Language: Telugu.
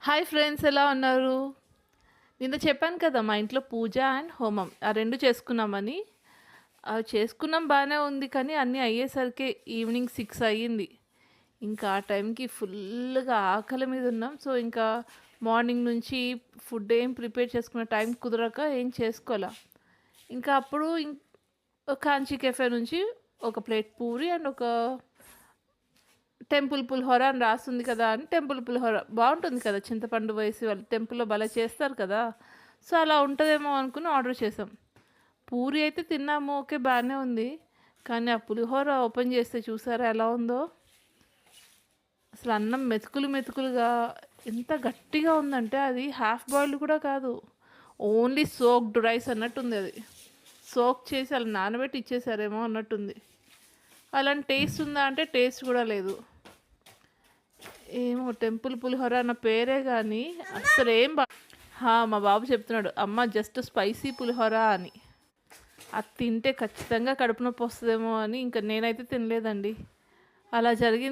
హాయ్ ఫ్రెండ్స్, ఎలా ఉన్నారు? నిన్న చెప్పాను కదా మా ఇంట్లో పూజ అండ్ హోమం ఆ 2 చేసుకున్నామని. అవి చేసుకున్నాం బానే ఉంది. కానీ అన్నీ అయ్యేసరికి ఈవినింగ్ 6 అయ్యింది. ఇంకా ఆ టైంకి ఫుల్‌గా ఆకలి మీద ఉన్నాం. సో, ఇంకా మార్నింగ్ నుంచి ఫుడ్ ఏం ప్రిపేర్ చేసుకునే టైం కుదరక ఏం చేసుకోలా. ఇంకా అప్పుడు కాంచీ కెఫే నుంచి ఒక ప్లేట్ పూరి అండ్ ఒక టెంపుల్ పులిహోర అని రాస్తుంది కదా అని టెంపుల్ పులిహోర బాగుంటుంది కదా, చింతపండు వేసి వాళ్ళు టెంపుల్లో భలే చేస్తారు కదా. సో అలా ఉంటుందేమో అనుకుని ఆర్డర్ చేసాం. పూరి అయితే తిన్నాము, ఓకే బాగానే ఉంది. కానీ ఆ పులిహోర ఓపెన్ చేస్తే చూసారా ఎలా ఉందో. అసలు అన్నం మెతుకులు మెతుకులుగా ఎంత గట్టిగా ఉందంటే అది హాఫ్ బాయిల్డ్ కూడా కాదు, ఓన్లీ సోక్డ్ రైస్ అన్నట్టుంది. అది సోక్ చేసి అలా నానబెట్టి ఇచ్చేసారేమో అన్నట్టుంది. అలాంటి టేస్ట్ ఉందా అంటే టేస్ట్ కూడా లేదు. ఏమో టెంపుల్ పులిహోర అన్న పేరే కానీ అస్సలు ఏం మా బాబు చెప్తున్నాడు, అమ్మ జస్ట్ స్పైసీ పులిహోర అని. అది తింటే ఖచ్చితంగా కడుపు నొప్పి వస్తుందేమో అని ఇంకా నేనైతే తినలేదండి. అలా జరిగింది.